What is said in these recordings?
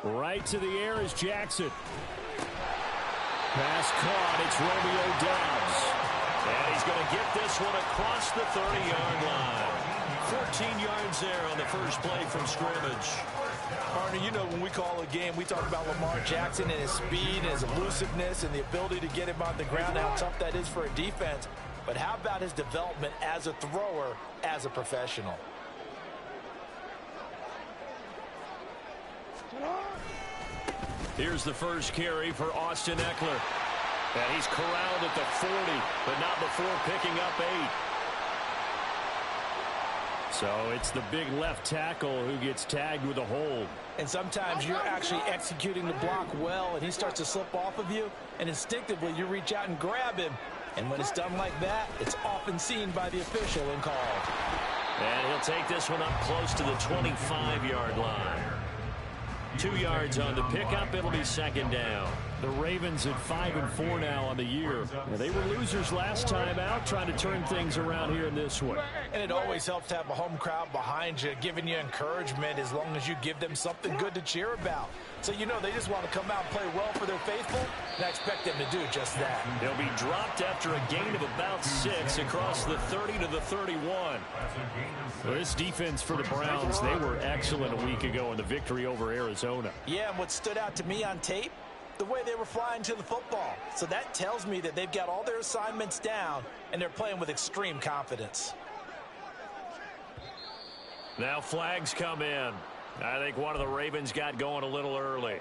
Right to the air is Jackson. Pass caught. It's Romeo Doubs. And he's going to get this one across the 30-yard line. 14 yards there on the first play from scrimmage. Partner, you know when we call a game, we talk about Lamar Jackson and his speed and his elusiveness and the ability to get him on the ground, how tough that is for a defense. But how about his development as a thrower, as a professional? Here's the first carry for Austin Ekeler. And he's corralled at the 40, but not before picking up 8. So it's the big left tackle who gets tagged with a hold. And sometimes you're actually executing the block well, and he starts to slip off of you, and instinctively you reach out and grab him. And when it's done like that, it's often seen by the official and called. And he'll take this one up close to the 25-yard line. 2 yards on the pickup. It'll be second down. The Ravens at 5-4 now on the year. They were losers last time out, trying to turn things around here in this one. And it always helps to have a home crowd behind you, giving you encouragement as long as you give them something good to cheer about. So you know they just want to come out and play well for their faithful, and I expect them to do just that. They'll be dropped after a gain of about 6 across the 30 to the 31. Well, this defense for the Browns, they were excellent a week ago in the victory over Arizona. Yeah, and what stood out to me on tape, the way they were flying to the football. So that tells me that they've got all their assignments down, and they're playing with extreme confidence. Now flags come in. I think one of the Ravens got going a little early.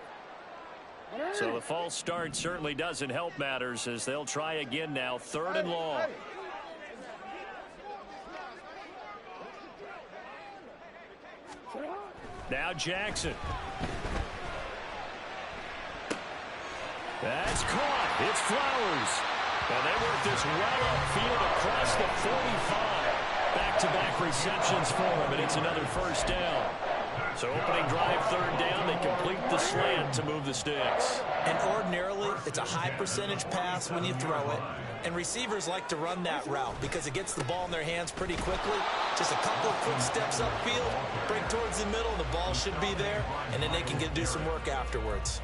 So the false start certainly doesn't help matters as they'll try again now, 3rd and long. Now Jackson. That's caught. It's Flowers. And they work this right upfield across the 45. Back-to-back receptions for him, and it's another first down. So opening drive, 3rd down, they complete the slant to move the sticks. And ordinarily, it's a high percentage pass when you throw it. And receivers like to run that route because it gets the ball in their hands pretty quickly. Just a couple of quick steps upfield, break towards the middle, the ball should be there, and then they can do some work afterwards.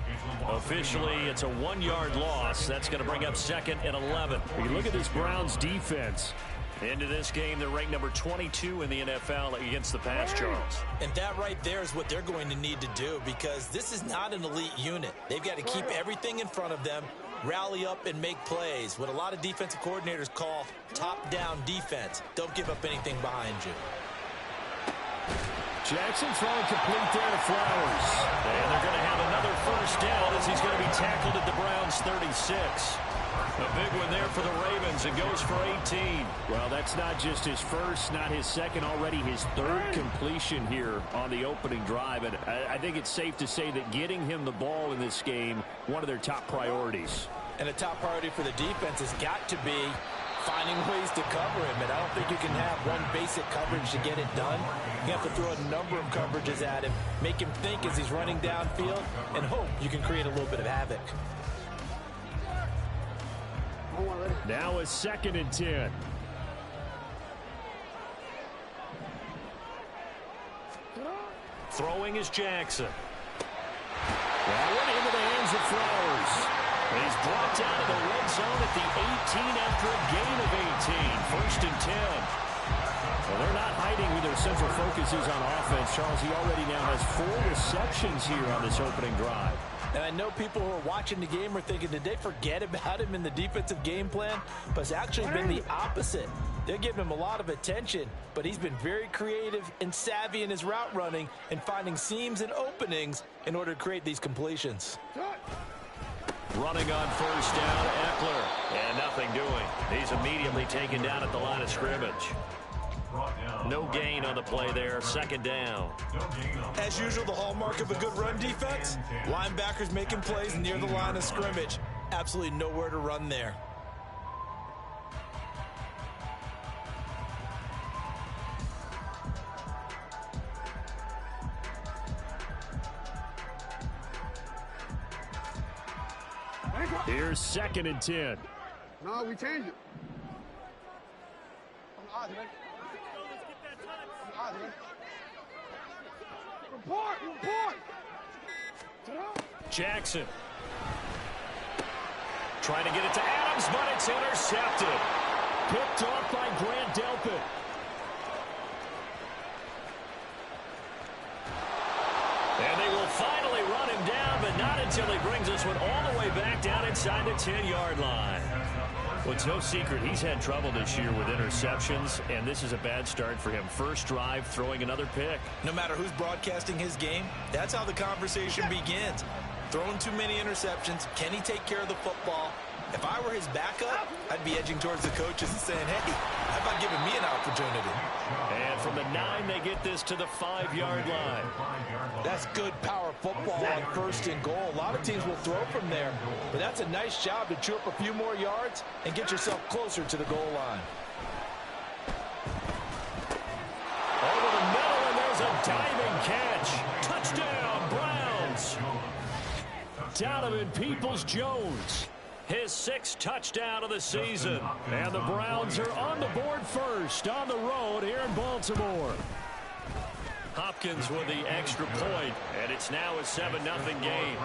Officially, it's a 1-yard loss. That's going to bring up 2nd and 11. You look at this Browns defense. Into this game, they're ranked number 22 in the NFL against the pass, Charles. And that right there is what they're going to need to do because this is not an elite unit. They've got to keep everything in front of them, rally up and make plays, what a lot of defensive coordinators call top-down defense. Don't give up anything behind you. Jackson throwing complete there to Flowers. And they're going to have another first down as he's going to be tackled at the Browns' 36. A big one there for the Ravens. It goes for 18. Well, that's not just his first, not his second, already his 3rd completion here on the opening drive. And I think it's safe to say that getting him the ball in this game, one of their top priorities. And a top priority for the defense has got to be finding ways to cover him. And I don't think you can have one basic coverage to get it done. You have to throw a number of coverages at him, make him think as he's running downfield, and hope you can create a little bit of havoc. Now a 2nd and 10. Throwing is Jackson. That one into the hands of Flowers. And he's brought down to the red zone at the 18 after a gain of 18. 1st and 10. Well, they're not hiding who their central focus is on offense. Charles, he already now has 4 receptions here on this opening drive. And I know people who are watching the game are thinking, did they forget about him in the defensive game plan? But it's actually been the opposite. They're giving him a lot of attention, but he's been very creative and savvy in his route running and finding seams and openings in order to create these completions. Running on first down, Ekeler. And nothing doing. He's immediately taken down at the line of scrimmage. No gain on the play there. 2nd down. As usual, the hallmark of a good run defense, linebackers making plays near the line of scrimmage. Absolutely nowhere to run there. Here's 2nd and 10. No, we changed it. Report! Jackson. Trying to get it to Adams, but it's intercepted. Picked off by Grant Delpit. And they will finally run him down, but not until he brings this one all the way back down inside the 10-yard line. Well, it's no secret he's had trouble this year with interceptions, and this is a bad start for him. First drive, throwing another pick. No matter who's broadcasting his game, that's how the conversation begins. Throwing too many interceptions. Can he take care of the football? If I were his backup, I'd be edging towards the coaches and saying, hey, how about giving me an opportunity? And from the 9, they get this to the 5-yard line. That's good power football on 1st and goal. A lot of teams will throw from there, but that's a nice job to chew up a few more yards and get yourself closer to the goal line. Over the middle, and there's a diving catch. Touchdown, Browns. Donovan Peoples-Jones. His 6th touchdown of the season. And the Browns are on the board first on the road here in Baltimore. Hopkins with the extra point, and it's now a 7-0 game.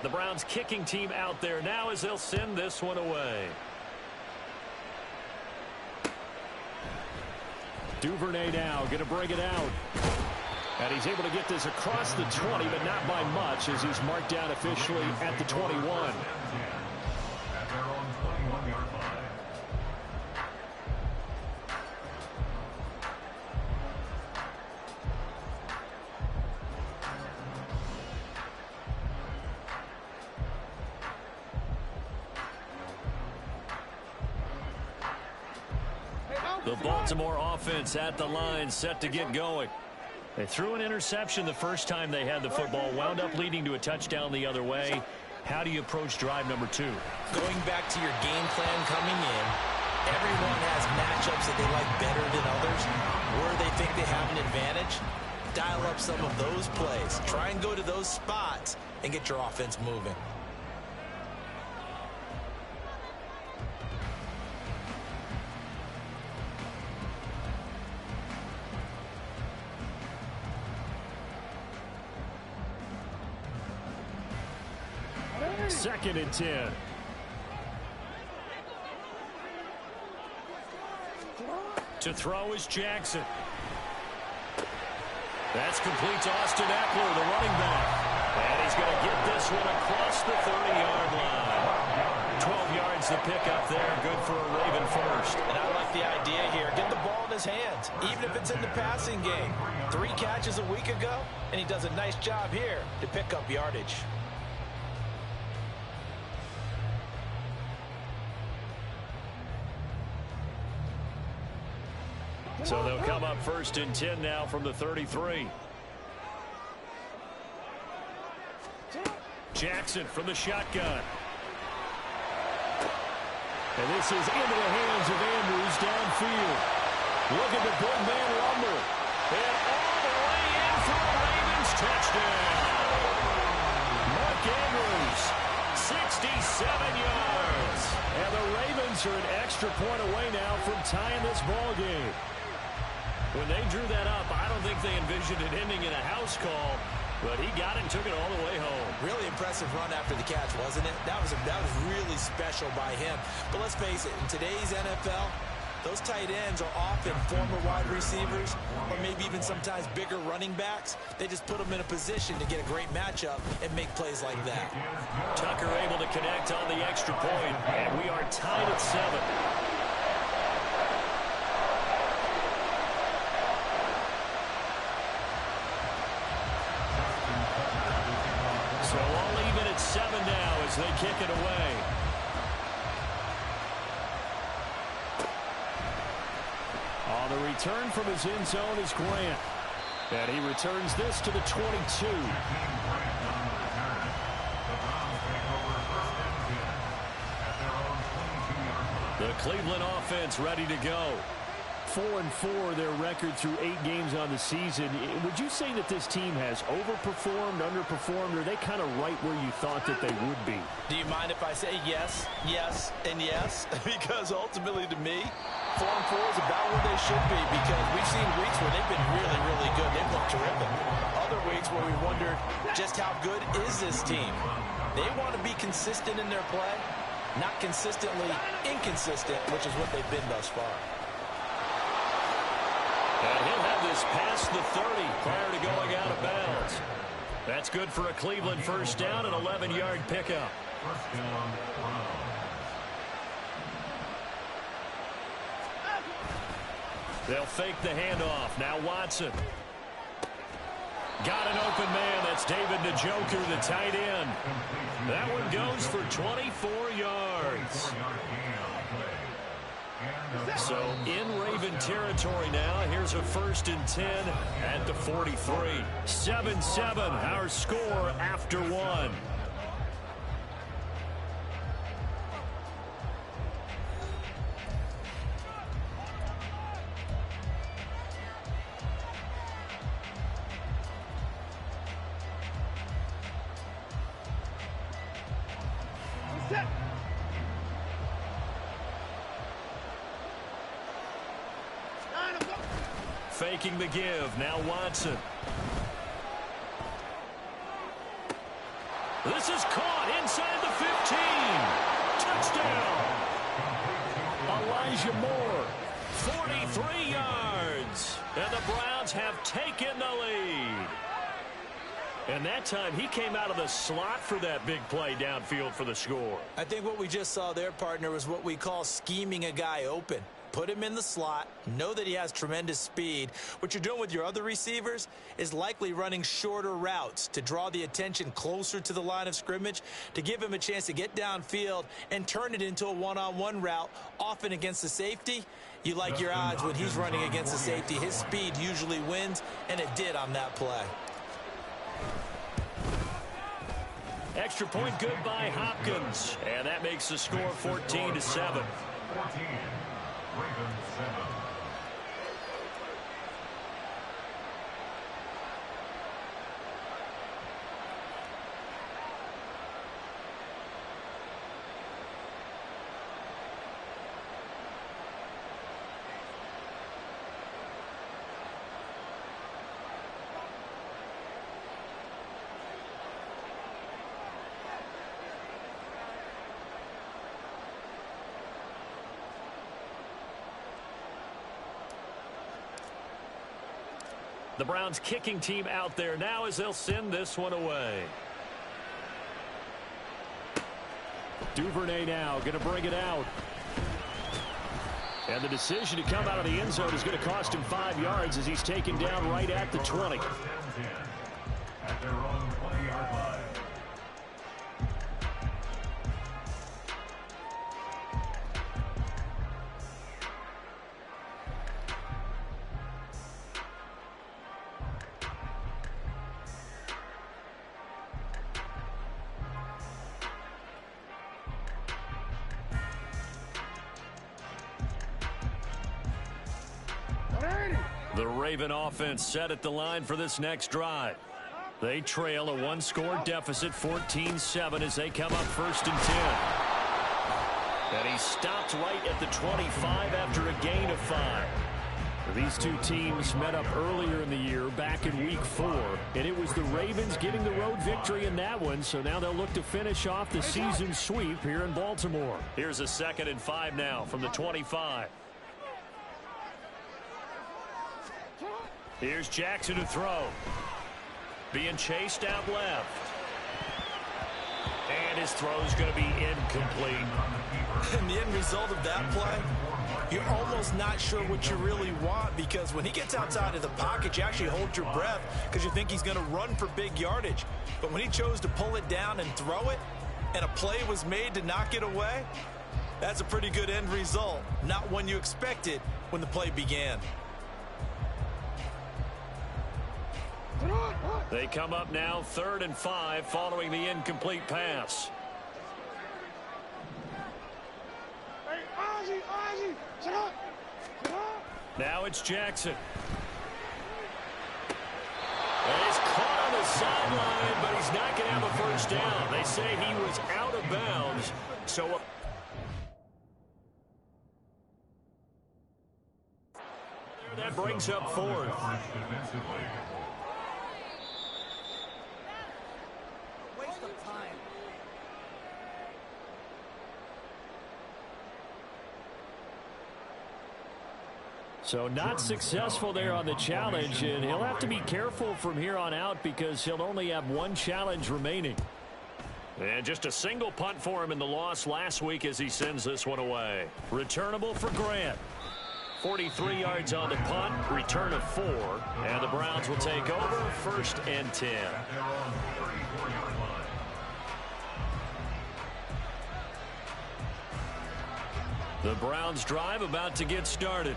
The Browns kicking team out there now as they'll send this one away. Duvernay now going to bring it out. And he's able to get this across the 20, but not by much as he's marked down officially at the 21. The Baltimore offense at the line, set to get going. They threw an interception the first time they had the football, wound up leading to a touchdown the other way. How do you approach drive number 2? Going back to your game plan coming in, everyone has matchups that they like better than others. Where they think they have an advantage, dial up some of those plays. Try and go to those spots and get your offense moving. Second and 10. To throw is Jackson. That's complete to Austin Eckler, the running back. And he's going to get this one across the 30-yard line. 12 yards to pick up there. Good for a Raven first. And I like the idea here. Get the ball in his hands, even if it's in the passing game. 3 catches a week ago, and he does a nice job here to pick up yardage. So they'll come up 1st and 10 now from the 33. Jackson from the shotgun. And this is into the hands of Andrews downfield. Look at the big man rumble. And all the way in for a Ravens touchdown. Mark Andrews, 67 yards. And the Ravens are an extra point away now from tying this ball game. When they drew that up, I don't think they envisioned it ending in a house call, but he got it and took it all the way home. Really impressive run after the catch, wasn't it? That was really special by him. But let's face it, in today's NFL, those tight ends are often former wide receivers or maybe even sometimes bigger running backs. They just put them in a position to get a great matchup and make plays like that. Tucker able to connect on the extra point, and we are tied at 7. So all even at 7 now as they kick it away. On the return from his end zone is Grant. And he returns this to the 22. The Cleveland offense ready to go. 4-4 their record through 8 games on the season. Would you say that this team has overperformed, underperformed, or are they kind of right where you thought that they would be? Do you mind if I say yes, yes, and yes? Because ultimately to me, 4-4 is about where they should be, because we've seen weeks where they've been really, really good. They've looked terrific. Other weeks where we wondered just how good is this team. They want to be consistent in their play, not consistently inconsistent, which is what they've been thus far. And he'll have this past the 30 prior to going out of bounds. That's good for a Cleveland first down, an 11-yard pickup. They'll fake the handoff. Now Watson. Got an open man. That's David Njoku, the tight end. That one goes for 24 yards. So in Raven territory now. Here's a 1st and 10 at the 43. 7-7 our score after 1. Faking the give. Now Watson. This is caught inside the 15. Touchdown. Elijah Moore. 43 yards. And the Browns have taken the lead. And that time he came out of the slot for that big play downfield for the score. I think what we just saw there, partner, was what we call scheming a guy open. Put him in the slot, know that he has tremendous speed. What you're doing with your other receivers is likely running shorter routes to draw the attention closer to the line of scrimmage, to give him a chance to get downfield and turn it into a one-on-one route, often against the safety. You like your odds when he's running against the safety. His speed usually wins, and it did on that play. Extra point good by Hopkins. And that makes the score 14-7. Ravens 7. The Browns kicking team out there now as they'll send this one away. Duvernay now going to bring it out. And the decision to come out of the end zone is going to cost him 5 yards as he's taken down right at the 20. At their own 20-yard line. The Raven offense set at the line for this next drive. They trail a one-score deficit, 14-7, as they come up 1st and 10. And he stopped right at the 25 after a gain of 5. These two teams met up earlier in the year, back in Week 4, and it was the Ravens getting the road victory in that one, so now they'll look to finish off the season sweep here in Baltimore. Here's a 2nd and 5 now from the 25. Here's Jackson to throw. Being chased out left. And his throw's going to be incomplete. And the end result of that play, you're almost not sure what you really want, because when he gets outside of the pocket, you actually hold your breath because you think he's going to run for big yardage. But when he chose to pull it down and throw it, and a play was made to knock it away, that's a pretty good end result. Not one you expected when the play began. They come up now 3rd and 5 following the incomplete pass. Now it's Jackson. And he's caught on the sideline, but he's not going to have a first down. They say he was out of bounds. So that brings up fourth. Waste of time. So not successful there on the challenge, and he'll have to be careful from here on out because he'll only have one challenge remaining. And just a single punt for him in the loss last week as he sends this one away. Returnable for Grant. 43 yards on the punt, return of 4, and the Browns will take over 1st and 10. The Browns drive about to get started.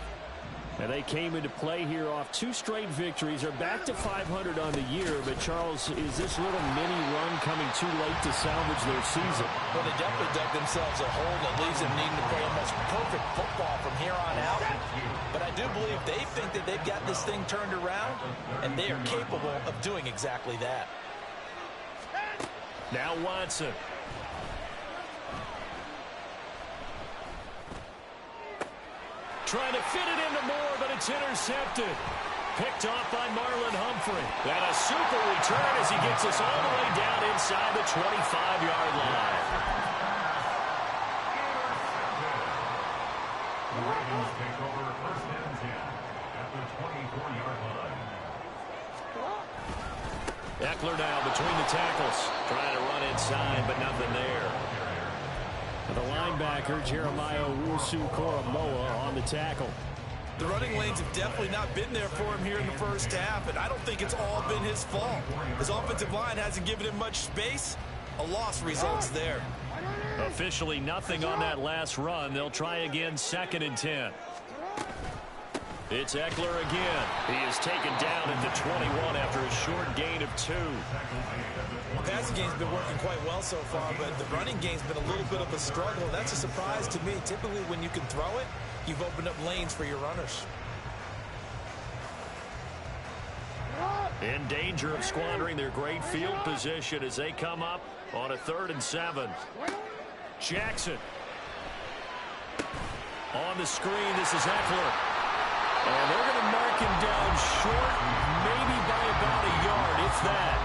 And they came into play here off 2 straight victories. They're back to 500 on the year. But, Charles, is this little mini run coming too late to salvage their season? Well, they definitely dug themselves a hole that leaves them needing to play almost perfect football from here on out. But I do believe they think that they've got this thing turned around, and they are capable of doing exactly that. Now Watson. Trying to fit it into Moore, but it's intercepted. Picked off by Marlon Humphrey. And a super return as he gets us all the way down inside the 25-yard line. The Ravens take over 1st and 10 at the 24-yard line. Eckler now between the tackles. Trying to run inside, but nothing there. The linebacker, Jeremiah Owusu-Koramoah, on the tackle. The running lanes have definitely not been there for him here in the first half, and I don't think it's all been his fault. His offensive line hasn't given him much space. A loss results there. Officially nothing on that last run. They'll try again 2nd and 10. It's Eckler again. He is taken down at the 21 after a short gain of 2. The passing game's been working quite well so far, but the running game's been a little bit of a struggle. That's a surprise to me. Typically, when you can throw it, you've opened up lanes for your runners. In danger of squandering their great field position as they come up on a 3rd and 7. Jackson. On the screen, this is Eckler. And they're going to mark him down short, maybe by about a yard, if that.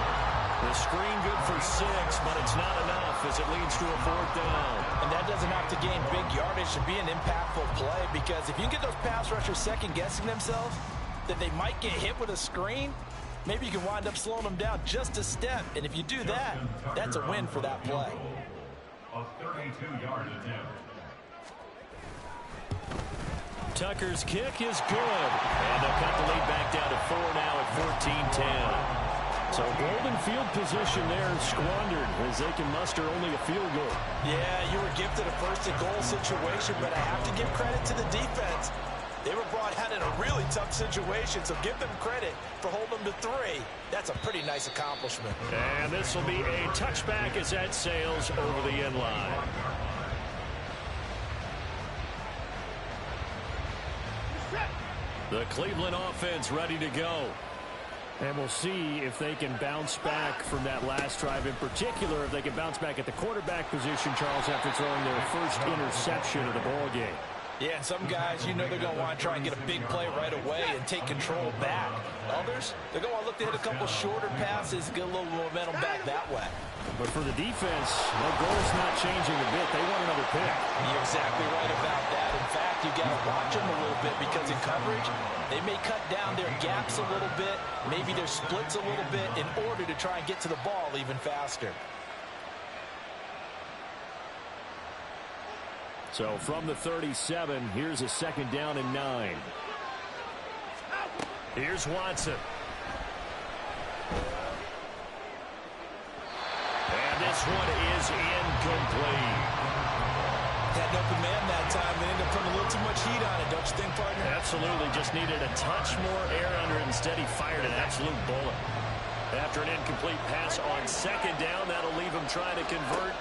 The screen good for 6, but it's not enough as it leads to a 4th down. And that doesn't have to gain big yardage to be an impactful play, because if you can get those pass rushers second-guessing themselves, that they might get hit with a screen, maybe you can wind up slowing them down just a step. And if you do that, that's a win for that play. A 32-yard attempt. Tucker's kick is good. And they'll cut the lead back down to 4 now at 14-10. So golden field position there squandered as they can muster only a field goal. Yeah, you were gifted a 1st-and-goal situation, but I have to give credit to the defense. They were brought out in a really tough situation, so give them credit for holding them to 3. That's a pretty nice accomplishment. And this will be a touchback as that sails over the end line. The Cleveland offense ready to go. And we'll see if they can bounce back from that last drive, in particular if they can bounce back at the quarterback position, Charles, after throwing their first interception of the ballgame. Yeah, and some guys, you know they're going to want to try and get a big play right away and take control back. Others, they're going to look to hit a couple shorter passes, get a little momentum back that way. But for the defense, their goal's not changing a bit. They want another pick. You're exactly right about that. In fact, you got to watch them a little bit, because in coverage, they may cut down their gaps a little bit, maybe their splits a little bit, in order to try and get to the ball even faster. So from the 37, here's a 2nd down and 9. Here's Watson. And this one is incomplete. Had an open man that time. They ended up putting a little too much heat on it, don't you think, partner? Absolutely. Just needed a touch more air under it. Instead, he fired an absolute bullet. After an incomplete pass on 2nd down, that'll leave him trying to convert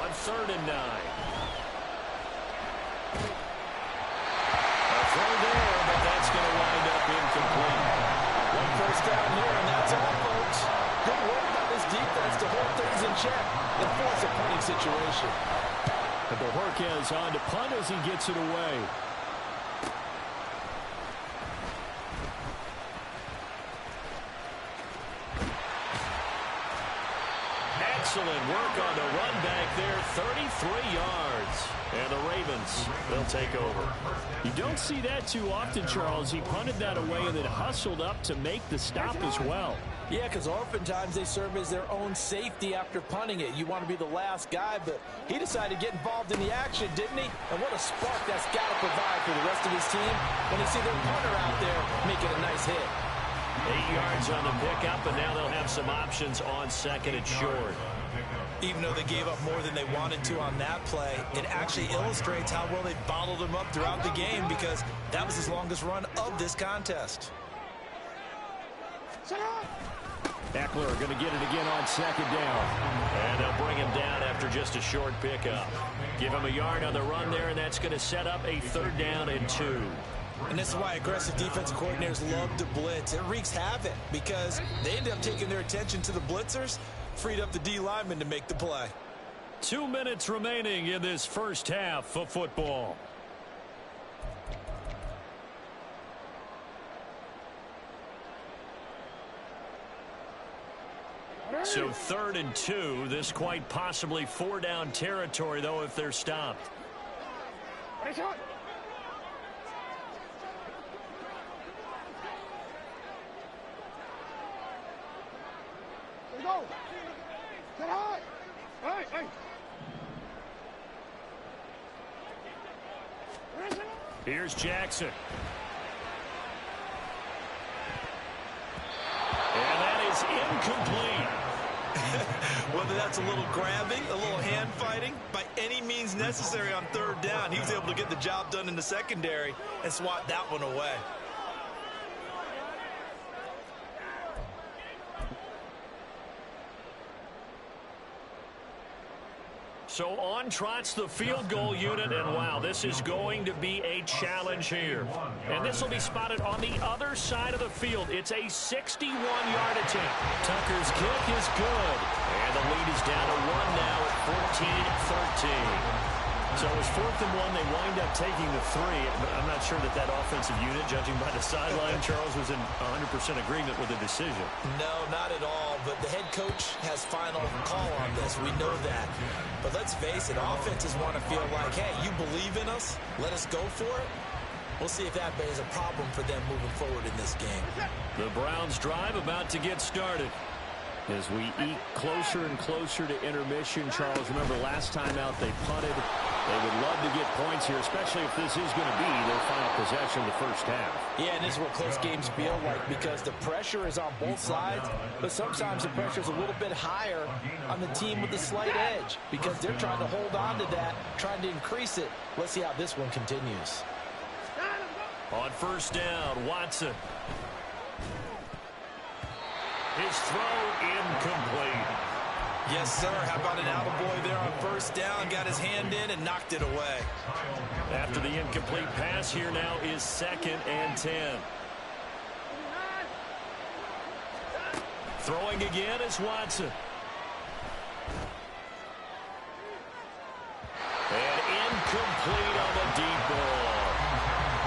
on 3rd and 9. A throw there, but that's situation. And Bojorquez on to punt as he gets it away. Excellent work on the run back there, 33 yards. And the Ravens, they'll take over. You don't see that too often, Charles. He punted that away and then hustled up to make the stop as well. Yeah, because oftentimes they serve as their own safety after punting it. You want to be the last guy, but he decided to get involved in the action, didn't he? And what a spark that's got to provide for the rest of his team when they see their punter out there making a nice hit. 8 yards on the pickup, and now they'll have some options on second and short. Even though they gave up more than they wanted to on that play, it actually illustrates how well they bottled them up throughout the game because that was his longest run of this contest. Eckler going to get it again on second down. And they'll bring him down after just a short pickup. Give him a yard on the run there, and that's going to set up a 3rd down and 2. And this is why aggressive defensive coordinators love to blitz. It wreaks havoc because they end up taking their attention to the blitzers, freed up the D lineman to make the play. 2 minutes remaining in this first half of football. So 3rd and 2. This quite possibly 4-down territory, though, if they're stopped. Go. Get high. Hey. Here's Jackson. And that is incomplete. Whether that's a little grabbing, a little hand fighting, by any means necessary on 3rd down, he was able to get the job done in the secondary and swat that one away. So on trots the field goal unit, and wow, this is going to be a challenge here. And this will be spotted on the other side of the field. It's a 61-yard attempt. Tucker's kick is good. And the lead is down to 1 now at 14-13. So it was 4th and 1. They wind up taking the 3. But I'm not sure that offensive unit, judging by the sideline, Charles, was in 100% agreement with the decision. No, not at all. But the head coach has final call on this. We know that. But let's face it, offenses want to feel like, hey, you believe in us? Let us go for it. We'll see if that is a problem for them moving forward in this game. The Browns drive about to get started. As we eke closer and closer to intermission, Charles, remember last time out they punted. They would love to get points here, especially if this is going to be their final possession of the first half. Yeah, and this is what close games feel like because the pressure is on both sides, but sometimes the pressure is a little bit higher on the team with the slight edge because they're trying to hold on to that, trying to increase it. Let's see how this one continues. On 1st down, Watson. His throw incomplete. Yes, sir. How about an attaboy there on 1st down? Got his hand in and knocked it away. After the incomplete pass, here now is 2nd and 10. Throwing again is Watson. And incomplete on the deep ball.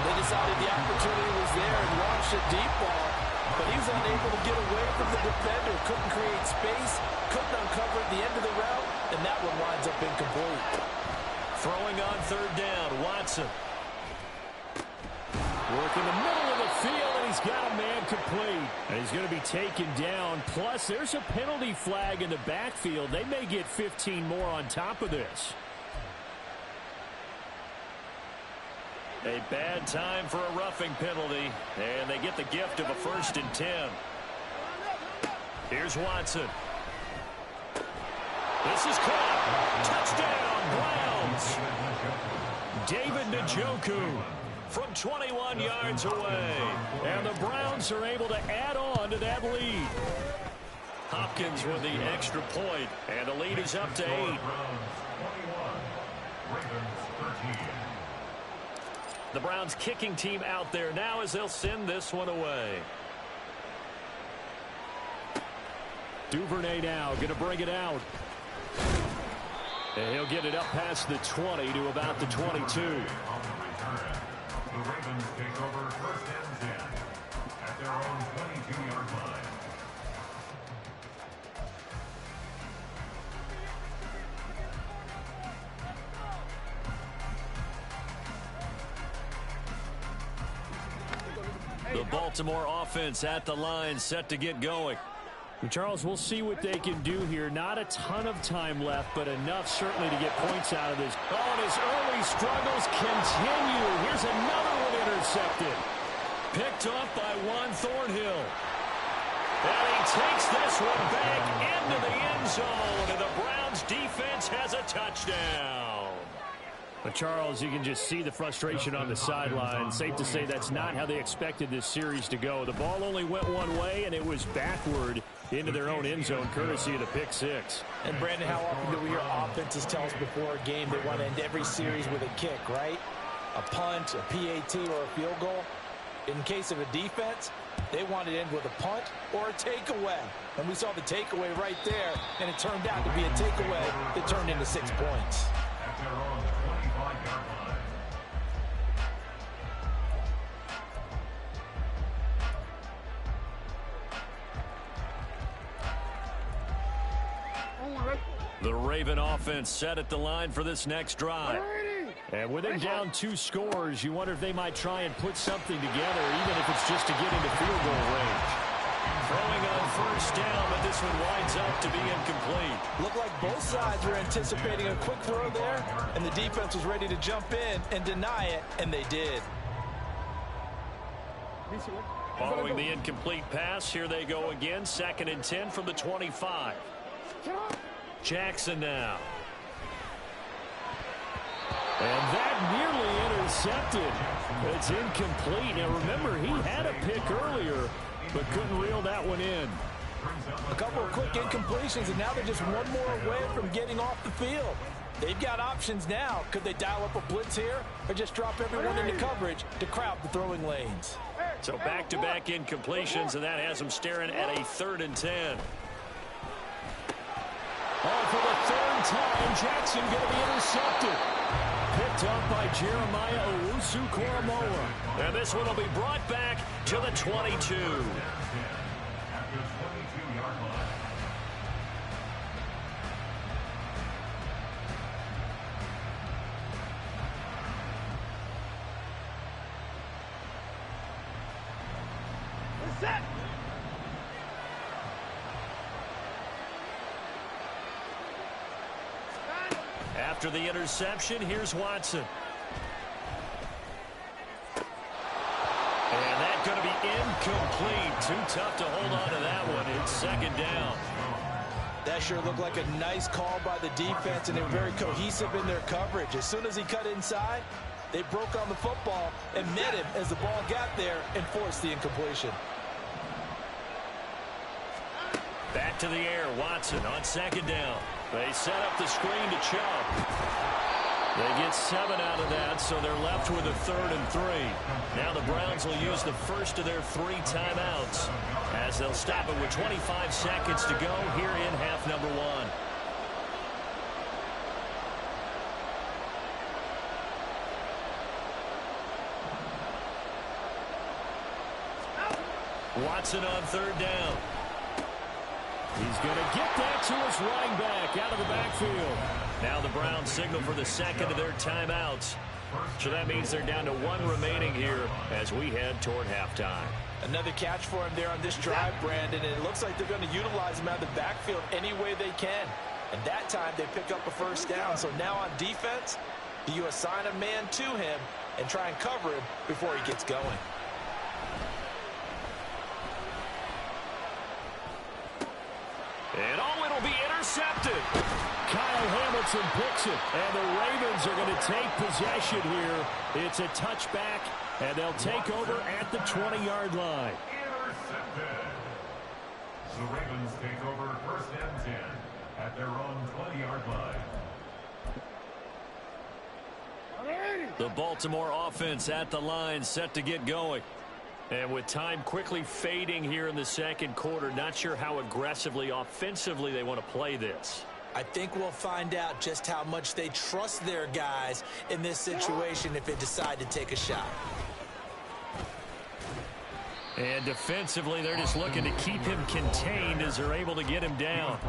They decided the opportunity was there and launched a deep ball, but he was unable to get away from the defender. Couldn't create space, couldn't uncover at the end of the route, and that one winds up incomplete. Throwing on 3rd down, Watson. Working the middle of the field, and he's got a man complete. And he's going to be taken down. Plus, there's a penalty flag in the backfield. They may get 15 more on top of this. A bad time for a roughing penalty, and they get the gift of a 1st and 10. Here's Watson. This is caught. Touchdown, Browns. David Njoku from 21 yards away. And the Browns are able to add on to that lead. Hopkins with the extra point, and the lead is up to 8. The Browns kicking team out there now as they'll send this one away. Duvernay now going to bring it out. And he'll get it up past the 20 to about the 22. On the return, the Ravens take over first and 10 at their own 22-yard line. The Baltimore offense at the line, set to get going. And Charles, we'll see what they can do here. Not a ton of time left, but enough certainly to get points out of this. Oh, and his early struggles continue. Here's another one intercepted. Picked off by Juan Thornhill. And he takes this one back into the end zone, and the Browns defense has a touchdown. But Charles, you can just see the frustration on the sideline. Safe to say that's not how they expected this series to go. The ball only went one way, and it was backward into their own end zone, courtesy of the pick six. And Brandon, how often do we hear offenses tell us before a game they want to end every series with a kick, right? A punt, a PAT, or a field goal. In case of a defense, they want to end with a punt or a takeaway. And we saw the takeaway right there, and it turned out to be a takeaway that turned into 6 points. At their own 25-yard line. The Raven offense set at the line for this next drive. And with them down 2 scores, you wonder if they might try and put something together, even if it's just to get into field goal range. Throwing on first down, but this one winds up to be incomplete. Looked like both sides were anticipating a quick throw there, and the defense was ready to jump in and deny it, and they did. Following the incomplete pass, here they go again. 2nd and 10 from the 25. Jackson now. And that nearly intercepted. It's incomplete. Now remember, he had a pick earlier, but couldn't reel that one in. A couple of quick incompletions, and now they're just one more away from getting off the field. They've got options now. Could they dial up a blitz here or just drop everyone into coverage to crowd the throwing lanes? So back-to-back incompletions, and that has them staring at a 3rd and 10. Oh, for the 3rd time, Jackson going to be intercepted. Picked up by Jeremiah Owusu-Koramoah. And this one will be brought back to the 22. At the 22-yard line. Set. After the interception, here's Watson. And that's going to be incomplete. Too tough to hold on to that one. It's 2nd down. That sure looked like a nice call by the defense, and they were very cohesive in their coverage. As soon as he cut inside, they broke on the football and met him as the ball got there and forced the incompletion. Back to the air, Watson on 2nd down. They set up the screen to Chubb. They get 7 out of that, so they're left with a 3rd and 3. Now the Browns will use the first of their 3 timeouts as they'll stop it with 25 seconds to go here in half number 1. Watson on 3rd down. He's going to get that to his running back out of the backfield. Now the Browns signal for the 2nd of their timeouts. So that means they're down to 1 remaining here as we head toward halftime. Another catch for him there on this drive, Brandon, and it looks like they're going to utilize him out of the backfield any way they can. And that time they pick up a 1st down. So now on defense, do you assign a man to him and try and cover him before he gets going? And oh, it'll be intercepted. Kyle Hamilton picks it, and the Ravens are going to take possession here. It's a touchback, and they'll take over at the 20-yard line. Intercepted. The Ravens take over 1st and 10 at their own 20-yard line. The Baltimore offense at the line, set to get going. And with time quickly fading here in the 2nd quarter, not sure how aggressively, offensively they want to play this. I think we'll find out just how much they trust their guys in this situation if they decide to take a shot. And defensively, they're just looking to keep him contained as they're able to get him down.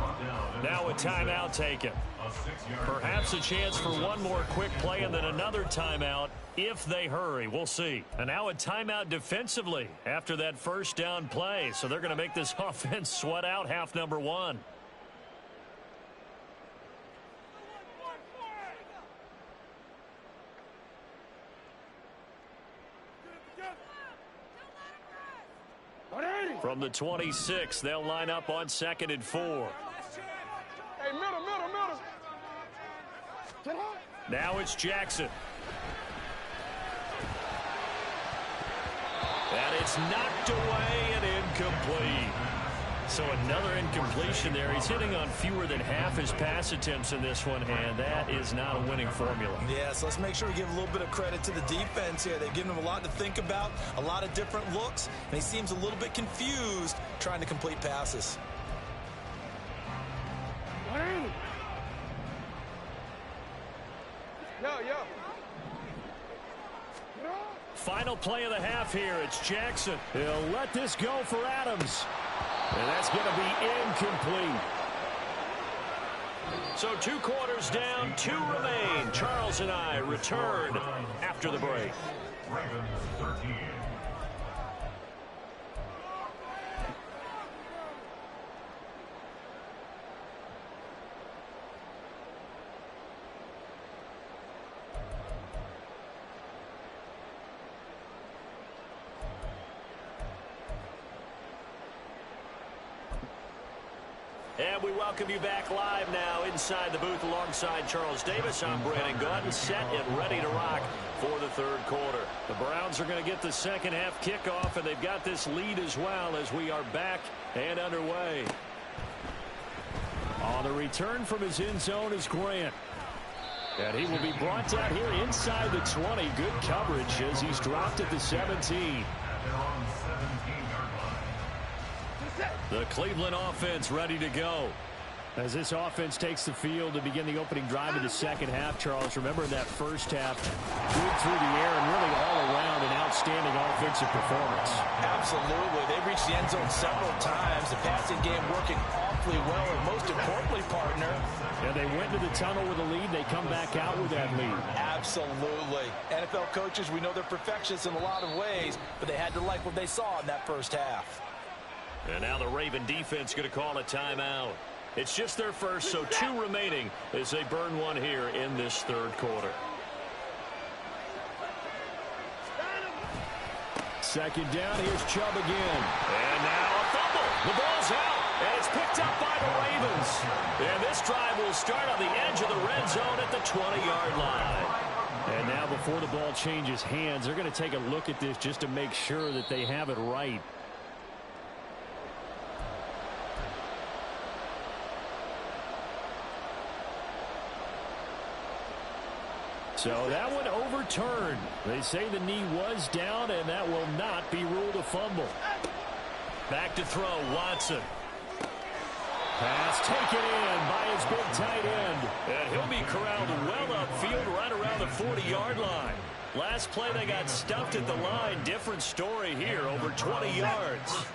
Now a timeout taken. Perhaps a chance for one more quick play and then another timeout if they hurry. We'll see. And now a timeout defensively after that first down play. So they're going to make this offense sweat out half number one. From the 26, they'll line up on 2nd and 4. Hey, middle. Now it's Jackson. And it's knocked away and incomplete. So another incompletion there. He's hitting on fewer than half his pass attempts in this one, and that is not a winning formula. Yes, let's make sure we give a little bit of credit to the defense here. They've given him a lot to think about, a lot of different looks, and he seems a little bit confused trying to complete passes. Final play of the half here. It's Jackson. He'll let this go for Adams. And that's going to be incomplete. So 2 quarters down, 2 remain. Charles and I return after the break. Ravens 13. And we welcome you back live now inside the booth alongside Charles Davis. I'm Brandon Gaudin, set and ready to rock for the third quarter. The Browns are going to get the second half kickoff, and they've got this lead as well as we are back and underway. On the return from his end zone is Grant. And he will be brought down here inside the 20. Good coverage as he's dropped at the 17. The Cleveland offense ready to go. As this offense takes the field to begin the opening drive of the second half, Charles, remember in that first half, good through the air and really all around an outstanding offensive performance. Absolutely. They reached the end zone several times. The passing game working awfully well, and most importantly, partner. And they went to the tunnel with a lead. They come back out with that lead. Absolutely. NFL coaches, we know they're perfectionists in a lot of ways, but they had to like what they saw in that first half. And now the Raven defense going to call a timeout. It's just their first, so 2 remaining as they burn one here in this third quarter. Second down, here's Chubb again. And now a fumble. The ball's out, and it's picked up by the Ravens. And this drive will start on the edge of the red zone at the 20-yard line. And now before the ball changes hands, they're going to take a look at this just to make sure that they have it right. So that one overturned. They say the knee was down, and that will not be ruled a fumble. Back to throw, Watson. Pass taken in by his big tight end. And he'll be corralled well upfield right around the 40-yard line. Last play they got stuffed at the line. Different story here, over 20 yards.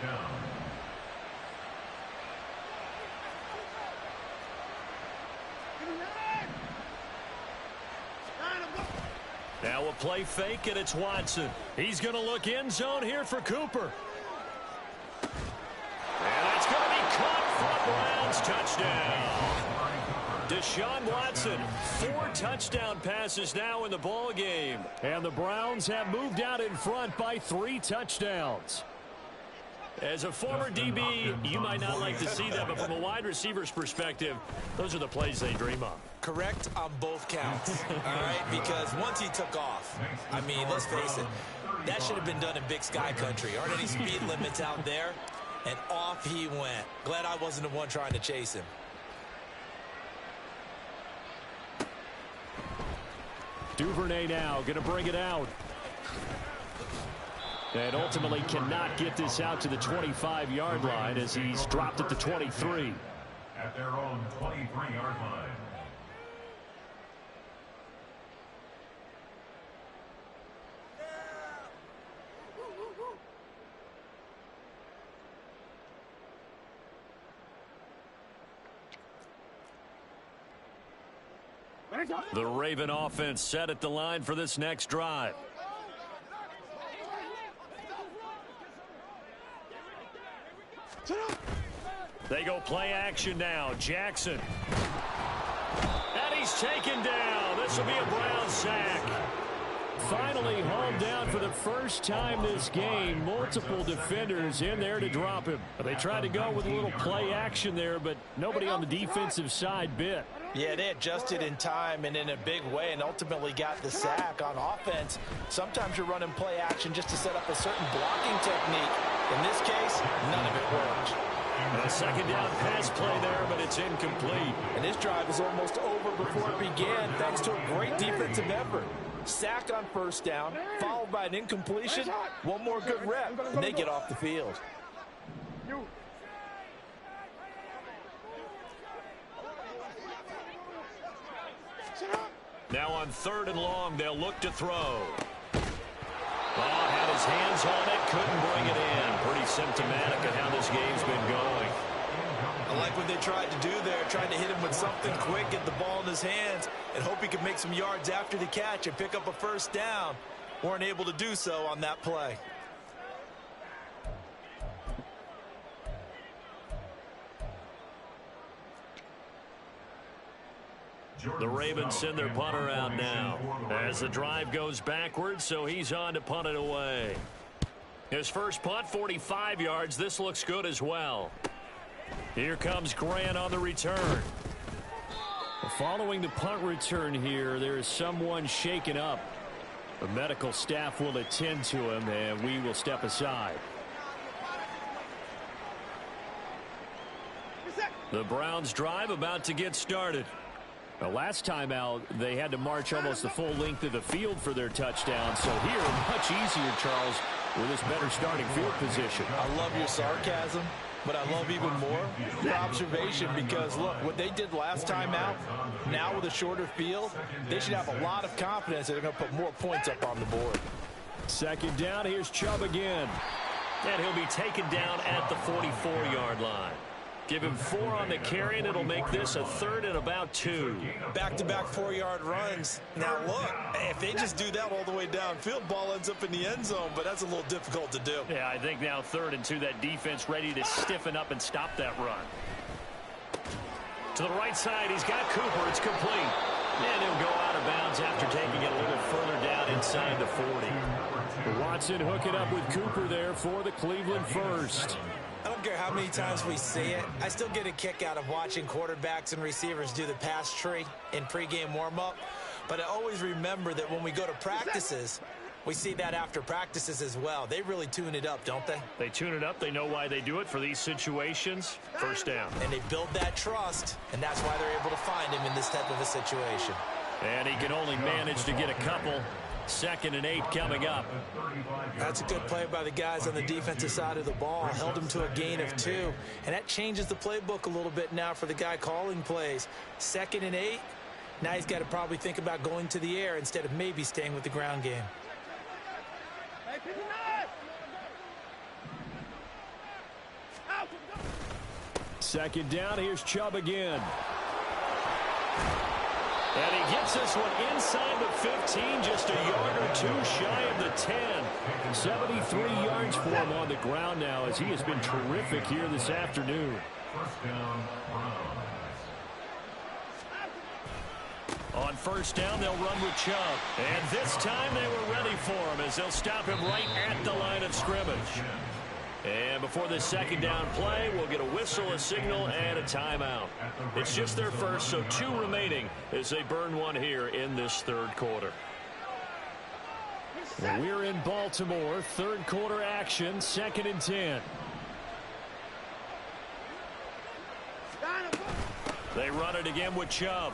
Now a play fake, and it's Watson. He's going to look end zone here for Cooper. And it's going to be caught for Browns touchdown. Deshaun Watson, 4 touchdown passes now in the ball game. And the Browns have moved out in front by 3 touchdowns. As a former DB, you might not like to see that, but from a wide receiver's perspective, those are the plays they dream of. Correct on both counts, all right? Because once he took off, I mean, let's face it, that should have been done in Big Sky country. Aren't any speed limits out there? And off he went. Glad I wasn't the one trying to chase him. Duvernay now going to bring it out. And ultimately cannot get this out to the 25-yard line as he's dropped at the 23. at their own 23-yard line. The Raven offense set at the line for this next drive. They go play action now. Jackson. And he's taken down. This will be a Brown sack. Finally hauled down for the first time this game. Multiple defenders in there to drop him. They tried to go with a little play action there, but nobody on the defensive side bit. Yeah, they adjusted in time and in a big way and ultimately got the sack. On offense, sometimes you're running play action just to set up a certain blocking technique. In this case, none of it worked. A second down pass play there, but it's incomplete. And this drive is almost over before it began thanks to a great defensive effort. Sack on first down, followed by an incompletion. One more good rep, and they get off the field. Now on 3rd and long, they'll look to throw. Oh, had his hands on it, couldn't bring it in. Pretty symptomatic of how this game's been going. I like what they tried to do there, tried to hit him with something quick, get the ball in his hands, and hope he could make some yards after the catch and pick up a first down. Weren't able to do so on that play. The Ravens send their punter out now as the drive goes backwards, so he's on to punt it away. His first punt, 45 yards. This looks good as well. Here comes Grant on the return. Following the punt return here, there is someone shaken up. The medical staff will attend to him, and we will step aside. The Browns drive about to get started. The last time out, they had to march almost the full length of the field for their touchdown. So here, much easier, Charles, with this better starting field position. I love your sarcasm, but I love even more your observation because, look, what they did last time out, now with a shorter field, they should have a lot of confidence that they're going to put more points up on the board. Second down, here's Chubb again. And he'll be taken down at the 44-yard line. Give him 4 on the carry, and it'll make this a 3rd and about 2. Back-to-back 4-yard runs. Now, look, if they just do that all the way downfield, ball ends up in the end zone, but that's a little difficult to do. Yeah, I think now 3rd and 2, that defense ready to stiffen up and stop that run. To the right side, he's got Cooper. It's complete. And he'll go out of bounds after taking it a little further down inside the 40. Watson hook it up with Cooper there for the Cleveland first. I don't care how many times we see it. I still get a kick out of watching quarterbacks and receivers do the pass tree in pregame warm-up. But I always remember that when we go to practices, we see that after practices as well. They really tune it up, don't they? They tune it up. They know why they do it for these situations. First down. And they build that trust, and that's why they're able to find him in this type of a situation. And he can only manage to get a couple. 2nd and 8 coming up. That's a good play by the guys on the defensive side of the ball. Held him to a gain of 2. And that changes the playbook a little bit now for the guy calling plays. 2nd and 8. Now he's got to probably think about going to the air instead of maybe staying with the ground game. Second down, here's Chubb again. And he gets this one inside the 15, just a yard or 2 shy of the 10. 73 yards for him on the ground now as he has been terrific here this afternoon. First down, Browns. On first down, they'll run with Chubb. And this time they were ready for him as they'll stop him right at the line of scrimmage. And before this second down play, we'll get a whistle, a signal, and a timeout. It's just their first, so 2 remaining as they burn one here in this 3rd quarter. We're in Baltimore, 3rd quarter action, 2nd and 10. They run it again with Chubb.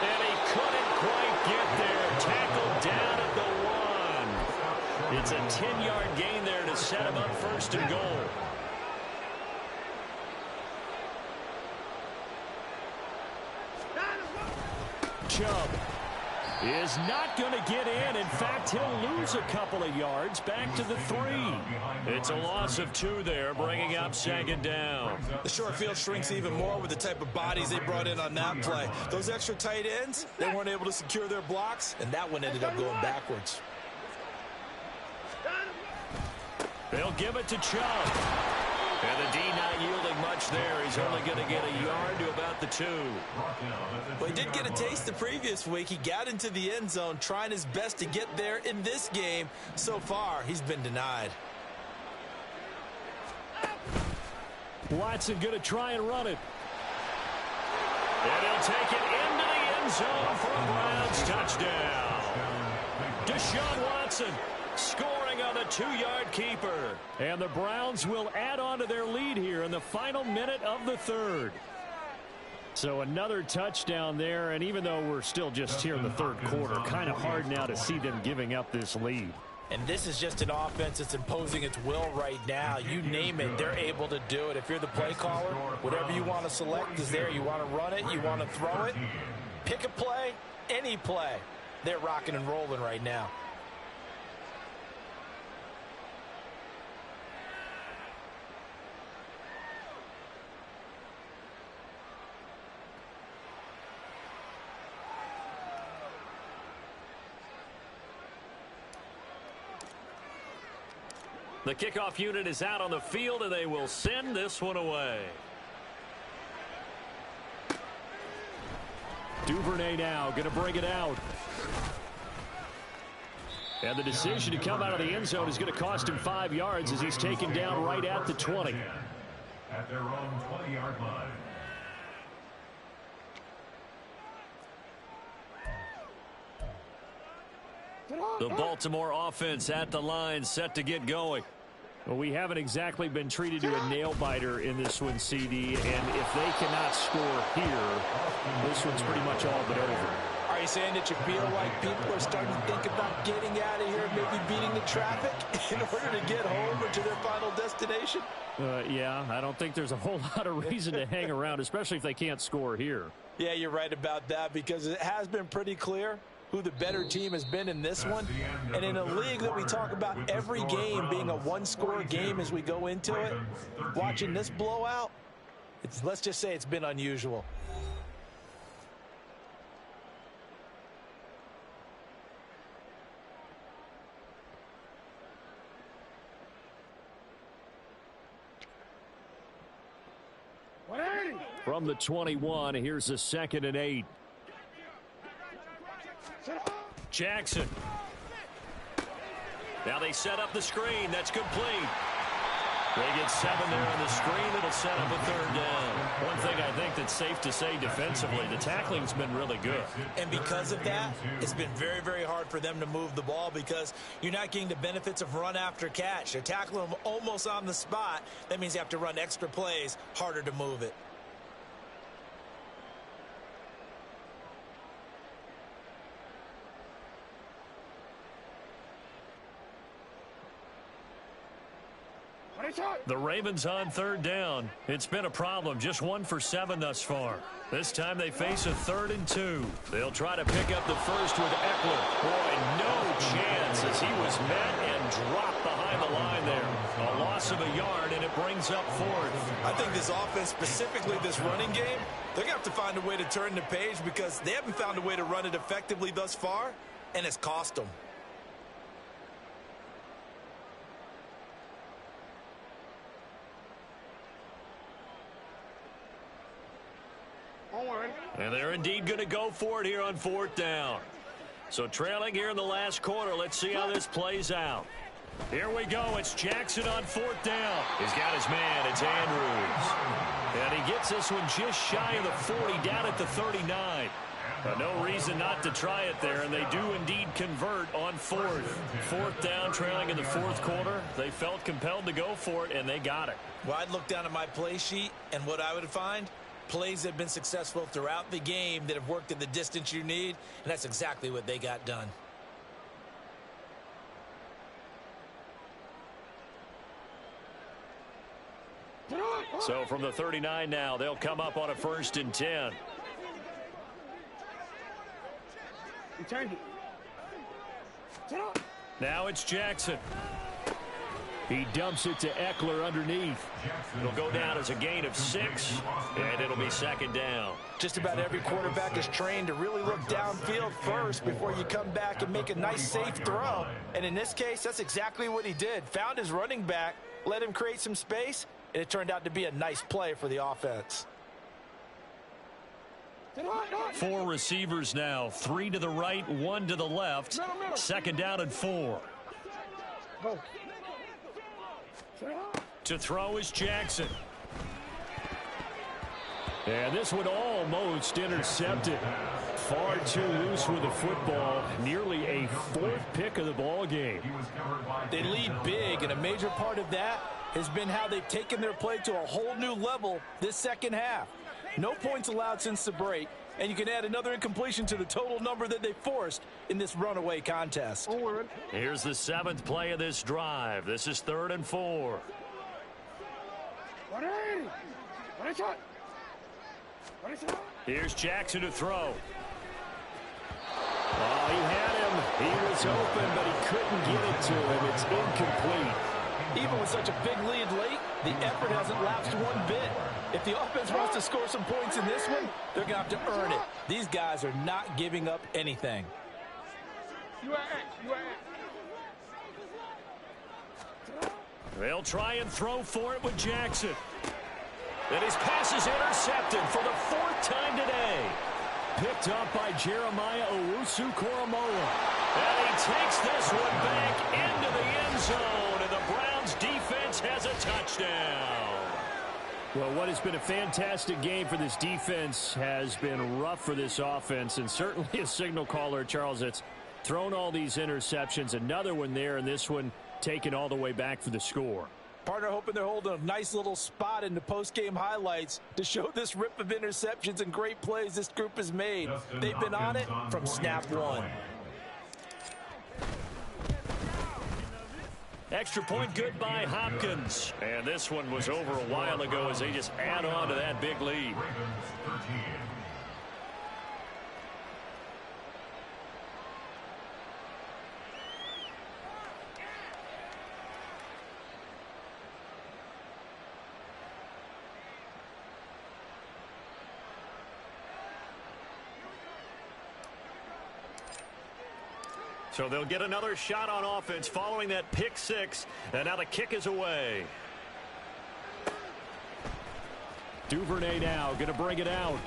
And he couldn't quite get there. Tackled down at the 1. It's a 10-yard gain there to set him up 1st and goal. Chubb is not going to get in. In fact, he'll lose a couple of yards back to the 3. It's a loss of 2 there, bringing up 2nd down. The short field shrinks even more with the type of bodies they brought in on that play. Those extra tight ends, they weren't able to secure their blocks, and that one ended up going backwards. They'll give it to Chubb. And the D not yielding much there. He's only going to get a yard to about the 2. Well, he did get a taste the previous week. He got into the end zone trying his best to get there in this game. So far, he's been denied. Watson going to try and run it. And he'll take it into the end zone for a Browns touchdown. Deshaun Watson scoring on the 2-yard keeper. And the Browns will add on to their lead here in the final minute of the 3rd. So another touchdown there, and even though we're still just here in the 3rd quarter, kind of hard now to see them giving up this lead. And this is just an offense that's imposing its will right now. You name it, they're able to do it. If you're the play caller, whatever you want to select is there. You want to run it, you want to throw it. Pick a play, any play. They're rocking and rolling right now. The kickoff unit is out on the field, and they will send this one away. Duvernay now going to bring it out. And the decision to come out of the end zone is going to cost him 5 yards as he's taken down right at the 20. At their own 20-yard line. The Baltimore offense at the line, set to get going. Well, we haven't exactly been treated to a nail-biter in this one, CD, and if they cannot score here, this one's pretty much all but over. Are you saying that you feel like people are starting to think about getting out of here, maybe beating the traffic in order to get home or to their final destination? Yeah, I don't think there's a whole lot of reason to hang around, especially if they can't score here. Yeah, you're right about that, because it has been pretty clear who the better team has been in this one. And in a league that we talk about every game being a one-score game as we go into it, watching this blowout, let's just say it's been unusual. From the 21, here's a 2nd and 8. Jackson. Now they set up the screen. That's complete. They get 7 there on the screen. It'll set up a 3rd down. One thing I think that's safe to say defensively, the tackling's been really good. And because of that, it's been very, very hard for them to move the ball because you're not getting the benefits of run after catch. They're tackling them almost on the spot. That means you have to run extra plays, harder to move it. The Ravens on 3rd down. It's been a problem. Just 1 for 7 thus far. This time they face a 3rd and 2. They'll try to pick up the first with Eckler. Boy, no chance as he was met and dropped behind the line there. A loss of a yard, and it brings up 4th. I think this offense, specifically this running game, they're going to have to find a way to turn the page because they haven't found a way to run it effectively thus far, and it's cost them. And they're indeed going to go for it here on 4th down. So trailing here in the last quarter. Let's see how this plays out. Here we go. It's Jackson on 4th down. He's got his man. It's Andrews. And he gets this one just shy of the 40, down at the 39. No reason not to try it there, and they do indeed convert on 4th. 4th down, trailing in the 4th quarter. They felt compelled to go for it, and they got it. Well, I'd look down at my play sheet, and what I would find, plays that have been successful throughout the game that have worked at the distance you need, and that's exactly what they got done. So from the 39 now, they'll come up on a 1st and 10. You change it. Now it's Jackson. He dumps it to Eckler underneath. It'll go down as a gain of 6, and it'll be second down. Just about every quarterback is trained to really look downfield first before you come back and make a nice, safe throw. And in this case, that's exactly what he did. Found his running back, let him create some space, and it turned out to be a nice play for the offense. 4 receivers now, 3 to the right, 1 to the left. Second down and 4. To throw is Jackson. And this one almost intercepted. Far too loose with the football. Nearly a 4th pick of the ball game. They lead big, and a major part of that has been how they've taken their play to a whole new level this second half. No points allowed since the break, and you can add another incompletion to the total number that they forced in this runaway contest. Here's the 7th play of this drive. This is 3rd and 4. Here's Jackson to throw. Oh, he had him. He was open, but he couldn't get it to him. It's incomplete. Even with such a big lead late, the effort hasn't lapsed one bit. If the offense wants to score some points in this one, they're going to have to earn it. These guys are not giving up anything. They'll try and throw for it with Jackson. And his pass is intercepted for the 4th time today. Picked up by Jeremiah Owusu-Koramoah. And he takes this one back into the end zone, and the Browns defense has a touchdown. Well, what has been a fantastic game for this defense has been rough for this offense, and certainly a signal caller, Charles, that's thrown all these interceptions. Another one there, and this one taken all the way back for the score. Partner hoping they're holding a nice little spot in the post-game highlights to show this rip of interceptions and great plays this group has made. They've been on it from snap one. Extra point good by Hopkins. And this one was over a while ago as they just add on to that big lead. So they'll get another shot on offense following that pick 6. And now the kick is away. Duvernay now going to bring it out.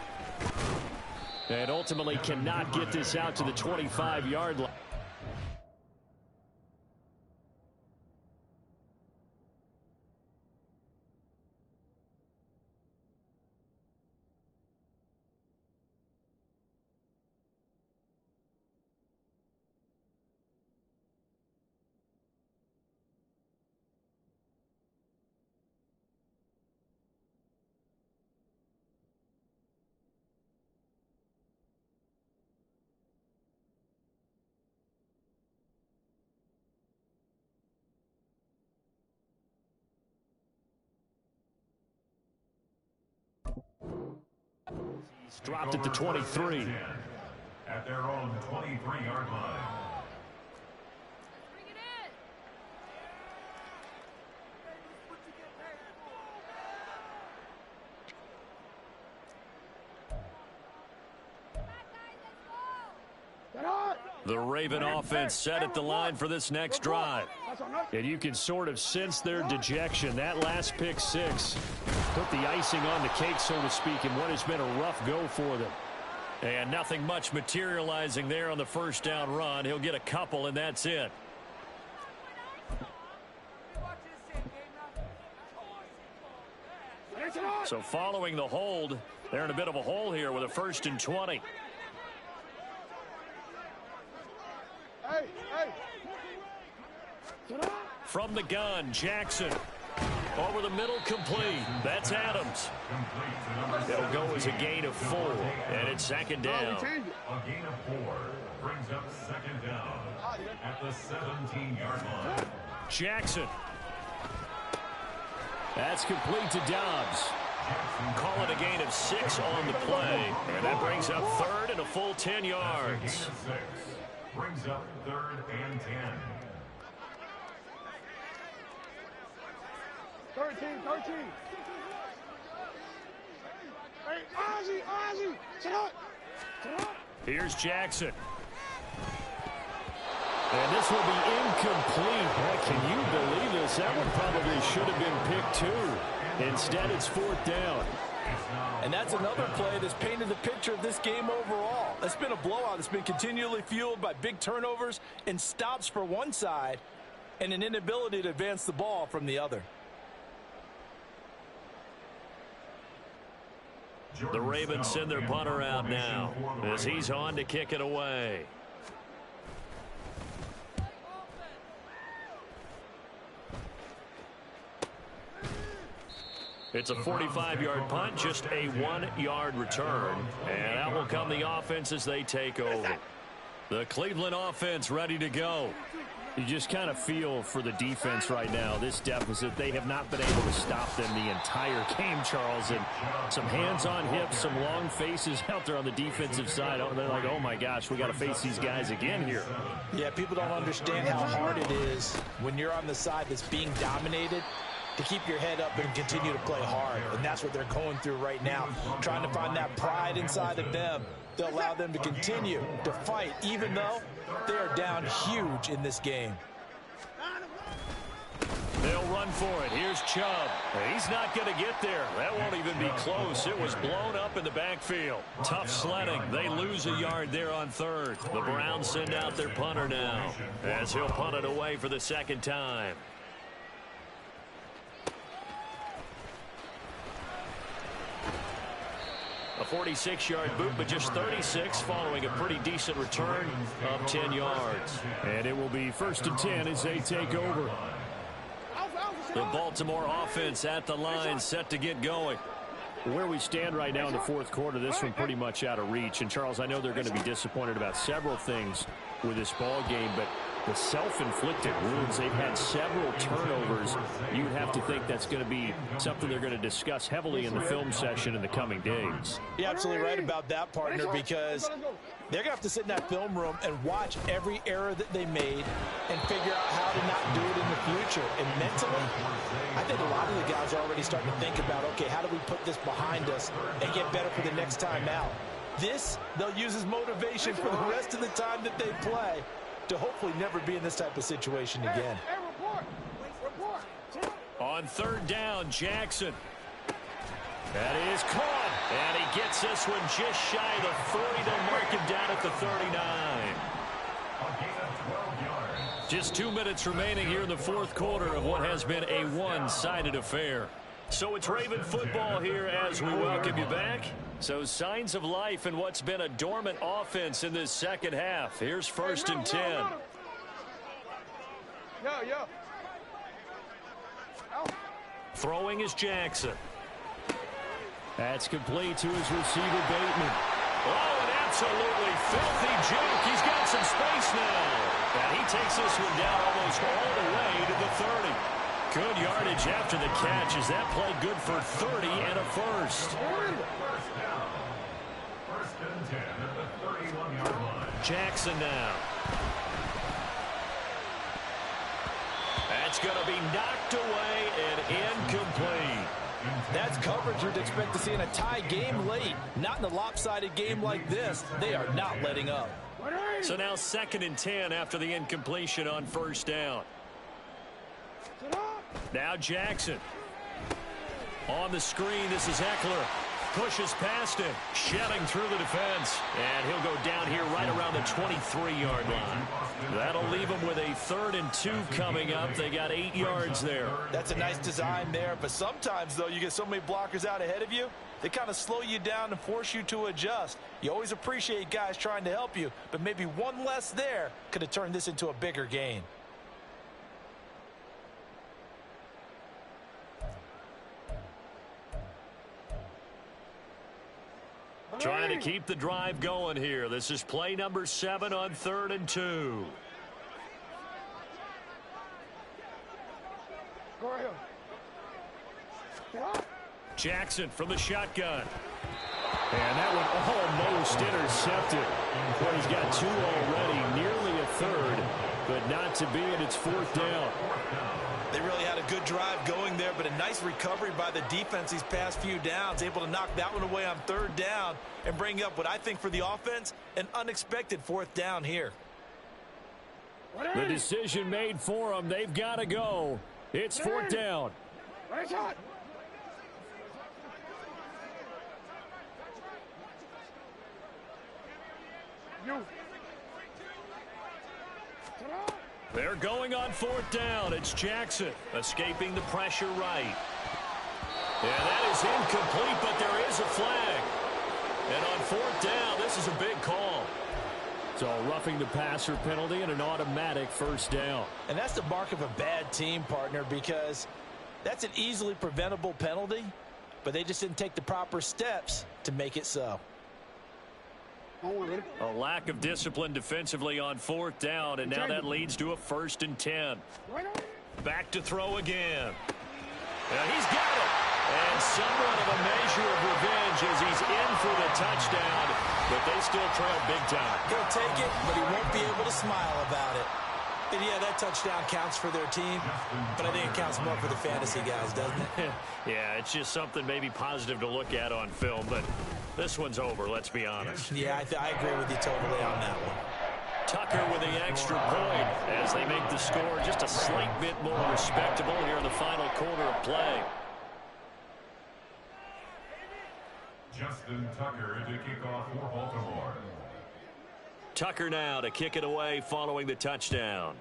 And ultimately cannot get this out to the 25-yard line. He's dropped at the 23. At their own 23-yard line. The Raven offense set at the line for this next drive. And you can sort of sense their dejection. That last pick 6 put the icing on the cake, so to speak, in what has been a rough go for them. And nothing much materializing there on the first down run. He'll get a couple, and that's it. So following the hold, they're in a bit of a hole here with a 1st and 20. From the gun, Jackson. Over the middle, complete. That's Adams. It'll go as a gain of 4, and it's 2nd down. A gain of 4 brings up 2nd down at the 17-yard line. Jackson. That's complete to Dobbs. Call it a gain of 6 on the play. And that brings up third and a full 10 yards. Brings up third and 10. 13. Hey, Ozzie, sit up. Here's Jackson. And this will be incomplete. Boy, can you believe this? That one probably should have been picked too. Instead, it's 4th down. And that's another play that's painted the picture of this game overall. It's been a blowout. It's been continually fueled by big turnovers and stops for one side and an inability to advance the ball from the other. The Ravens send their punter out now as he's on to kick it away. It's a 45-yard punt, just a 1-yard return. And out will come the offense as they take over. The Cleveland offense ready to go. You just kind of feel for the defense right now, this deficit. They have not been able to stop them the entire game, Charles. And some hands on hips, some long faces out there on the defensive side. They're like, oh, my gosh, we got to face these guys again here. Yeah, people don't understand how hard it is when you're on the side that's being dominated to keep your head up and continue to play hard. And that's what they're going through right now, trying to find that pride inside of them to allow them to continue to fight, even though they are down huge in this game. They'll run for it. Here's Chubb. He's not going to get there. That won't even be close. It was blown up in the backfield. Tough sledding. They lose a yard there on third. The Browns send out their punter now as he'll punt it away for the second time. A 46-yard boot, but just 36 following a pretty decent return of 10 yards. And it will be 1st and 10 as they take over. The Baltimore offense at the line, set to get going. Where we stand right now in the 4th quarter, this one pretty much out of reach. And, Charles, I know they're going to be disappointed about several things with this ball game, but the self-inflicted wounds, they've had several turnovers. You'd have to think that's going to be something they're going to discuss heavily in the film session in the coming days. You're absolutely right about that, partner, because they're going to have to sit in that film room and watch every error that they made and figure out how to not do it in the future. And mentally, I think a lot of the guys are already starting to think about, okay, how do we put this behind us and get better for the next time out? This, they'll use as motivation for the rest of the time that they play to hopefully never be in this type of situation again. On 3rd down, Jackson. That is caught. And he gets this one just shy of the 40. They'll mark him down at the 39. Just 2 minutes remaining here in the 4th quarter of what has been a one-sided affair. So it's Raven football here as we welcome you back. So signs of life in what's been a dormant offense in this second half. Here's 1st and 10. Yo. Throwing is Jackson. That's complete to his receiver, Bateman. Oh, an absolutely filthy juke. He's got some space now. And he takes this one down almost all the way to the 30. Good yardage after the catch. Is that play good for 30 and a first? Jackson now. That's going to be knocked away and incomplete. That's coverage you'd expect to see in a tie game late. Not in a lopsided game like this. They are not letting up. So now 2nd and 10 after the incompletion on 1st down. Now Jackson. On the screen, this is Eckler. Pushes past him, shedding through the defense. And he'll go down here right around the 23-yard line. That'll leave him with a 3rd and 2 coming up. They got 8 yards there. That's a nice design there. But sometimes, though, you get so many blockers out ahead of you, they kind of slow you down and force you to adjust. You always appreciate guys trying to help you, but maybe one less there could have turned this into a bigger gain. Trying to keep the drive going here. This is play number 7 on 3rd and 2. Go ahead. Jackson from the shotgun. And that one almost intercepted. Well, he's got 2 already, nearly a third, but not to be, and it's 4th down. They really had a good drive going there, but a nice recovery by the defense these past few downs, able to knock that one away on 3rd down and bring up what I think for the offense, an unexpected 4th down here. The decision made for them. They've got to go. It's 4th down. Right shot. You. They're going on 4th down. It's Jackson escaping the pressure right. Yeah, that is incomplete, but there is a flag. And on 4th down, this is a big call. So roughing the passer penalty and an automatic 1st down. And that's the mark of a bad team, partner, because that's an easily preventable penalty, but they just didn't take the proper steps to make it so. A lack of discipline defensively on 4th down, and now that leads to a 1st and 10. Back to throw again. He's got it. And somewhat of a measure of revenge as he's in for the touchdown, but they still trail big time. He'll take it, but he won't be able to smile about it. And yeah, that touchdown counts for their team, but I think it counts more for the fantasy guys, doesn't it? Yeah, it's just something maybe positive to look at on film, but this one's over, let's be honest. Yeah, I agree with you totally on that one. Tucker with the extra point as they make the score just a slight bit more respectable here in the final quarter of play. Justin Tucker to kick off for Baltimore. Tucker now to kick it away following the touchdown.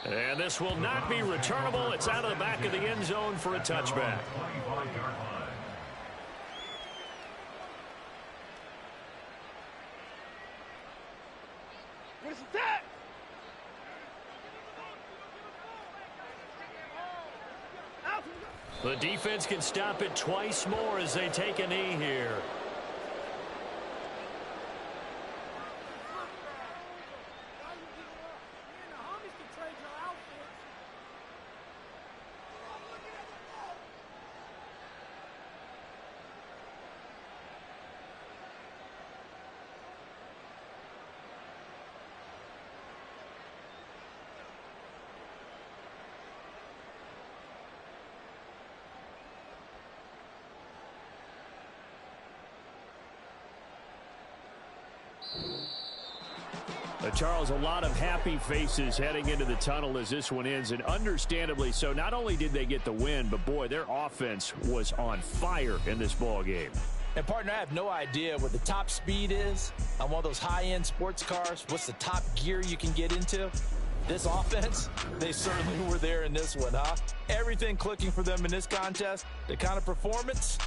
And this will not be returnable. It's out of the back of the end zone for a touchback. 25-yard line. What is that? The defense can stop it twice more as they take a knee here. Charles, a lot of happy faces heading into the tunnel as this one ends, and understandably so. Not only did they get the win, but boy, their offense was on fire in this ball game. And partner, I have no idea what the top speed is on one of those high-end sports cars. What's the top gear you can get into? This offense, they certainly were there in this one, huh? Everything clicking for them in this contest. The kind of performance